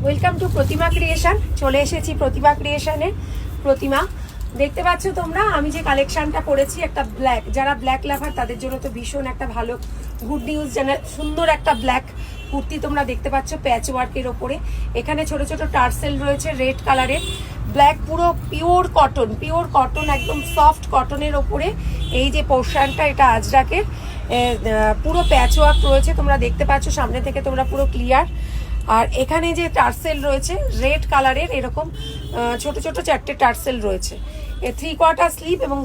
Welcome to Pratima creation. চলে এসেছি প্রতিমা ক্রিয়েশনে। প্রতিমা দেখতে পাচ্ছ তোমরা, আমি যে কালেকশনটা করেছি একটা ব্ল্যাক, যারা ব্ল্যাক লাভার তাদের জন্য তো ভীষণ একটা ভালো গুড নিউজ। যেন সুন্দর একটা ব্ল্যাক কুর্তি তোমরা দেখতে পাচ্ছ প্যাচ ওয়ার্কের ওপরে। এখানে ছোট ছোট টার্সেল রয়েছে রেড কালারের। ব্ল্যাক পুরো পিওর কটন একদম সফট কটনের ওপরে এই যে পোর্শনটা, এটা আজরাকের পুরো প্যাচ ওয়ার্ক রয়েছে। তোমরা দেখতে পাচ্ছ সামনে থেকে, তোমরা পুরো ক্লিয়ার। আর এখানে যে টার্সেল রয়েছে রেড কালারের, এরকম ছোট ছোট চারটে টার্সেল রয়েছে। 3/4 স্লিপ, এবং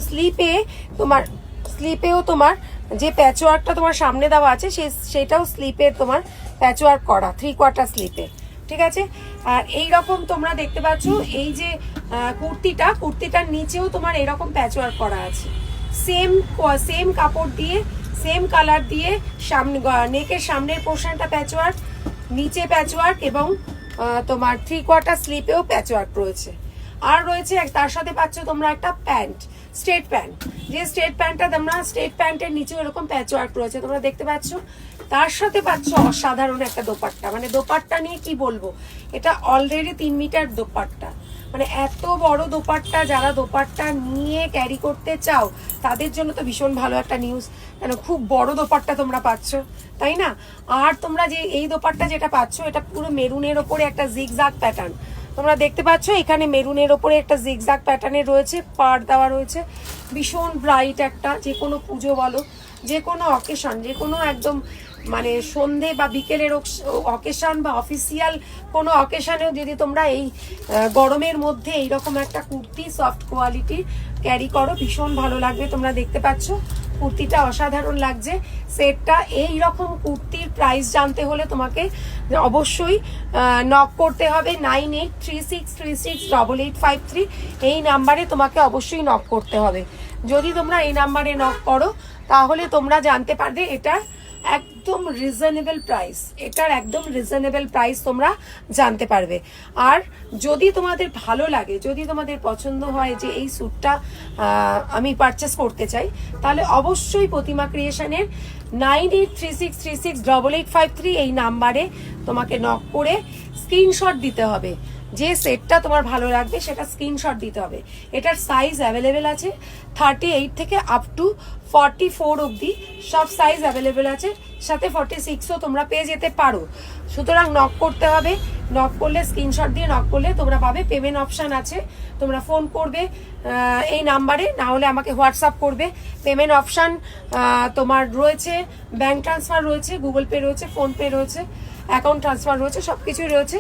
স্লিপেও তোমার যে প্যাচওয়ার্কটা তোমার সামনে দেওয়া আছে সেটাও স্লিপে তোমার প্যাচওয়ার্ক করা 3/4 স্লিপে, ঠিক আছে। আর এই রকম তোমরা দেখতে পাচ্ছ এই যে কুর্তিটার নিচেও তোমার এরকম প্যাচওয়ার্ক করা আছে। সেম কাপড় দিয়ে, সেম কালার দিয়ে, সামনে নেকের সামনের পোর্শনটা প্যাচওয়ার্ক, নিচে প্যাচওয়ার্ক, এবং তোমার 3/4 স্লিপেও প্যাচওয়ার্ক রয়েছে। আর রয়েছে তার সাথে পাচ্ছ তোমরা একটা প্যান্ট, স্ট্রেট প্যান্ট। যে স্ট্রেট প্যান্টটা তোমরা, স্ট্রেট প্যান্টের নিচেও এরকম প্যাচওয়ার্ক রয়েছে, তোমরা দেখতে পাচ্ছ। তার সাথে পাচ্ছ অসাধারণ একটা দোপাট্টা। মানে দোপাট্টা নিয়ে কি বলবো, এটা অলরেডি 3 মিটার দোপাট্টা। মানে এত বড় দোপাট্টা, যারা দোপাট্টা নিয়ে ক্যারি করতে চাও তাদের জন্য তো ভীষণ ভালো একটা নিউজ, কেন খুব বড় দোপাট্টা তোমরা পাচ্ছ, তাই না? আর তোমরা যে এই দোপাট্টা যেটা পাচ্ছ, এটা পুরো মেরুনের ওপরে একটা জিগজাগ প্যাটার্ন তোমরা দেখতে পাচ্ছ। এখানে মেরুনের ওপরে একটা জিগজাগ প্যাটার্নের রয়েছে, পাড় দেওয়া রয়েছে। ভীষণ ব্রাইট একটা, যে কোনো পুজো বলো, যে কোনো অকেশন, যে কোনো একদম মানে সন্ধে বা বিকেলের অকেশন বা অফিসিয়াল কোনো অকেশনেও যদি তোমরা এই গরমের মধ্যে এইরকম একটা কুর্তি সফট কোয়ালিটি ক্যারি করো, ভীষণ ভালো লাগবে। তোমরা দেখতে পাচ্ছ কুর্তিটা অসাধারণ লাগছে। সেটটা এই রকম কুর্তির প্রাইস জানতে হলে তোমাকে অবশ্যই নক করতে হবে 9836368853। এই নাম্বারে তোমাকে অবশ্যই নক করতে হবে। যদি তোমরা এই নাম্বারে নক করো তাহলে তোমরা জানতে পারবে এটার একদম রিজনেবল প্রাইস তোমরা জানতে পারবে। আর যদি তোমাদের ভালো লাগে, যদি তোমাদের পছন্দ হয় যে এই স্যুটটা আমি পারচেস করতে চাই, তাহলে অবশ্যই প্রতিমা ক্রিয়েশনের 9836368853 এই নাম্বারে তোমাকে নক করে স্ক্রিনশট দিতে হবে। যে সেটটা তোমার ভালো লাগবে সেটা স্ক্রিনশট দিতে হবে। এটার সাইজ অ্যাভেলেবেল আছে 38 থেকে আপ টু 44 অবধি সব সাইজ অ্যাভেলেবেল আছে, সাথে 46ও তোমরা পেয়ে যেতে পারো। সুতরাং নক করতে হবে। নক করলে, স্ক্রিনশট দিয়ে নক করলে তোমরা পাবে। পেমেন্ট অপশান আছে, তোমরা ফোন করবে এই নাম্বারে, না হলে আমাকে হোয়াটসঅ্যাপ করবে। পেমেন্ট অপশান তোমার রয়েছে, ব্যাঙ্ক ট্রান্সফার রয়েছে, গুগল পে রয়েছে, ফোনপে রয়েছে, অ্যাকাউন্ট ট্রান্সফার রয়েছে, সব কিছুই রয়েছে।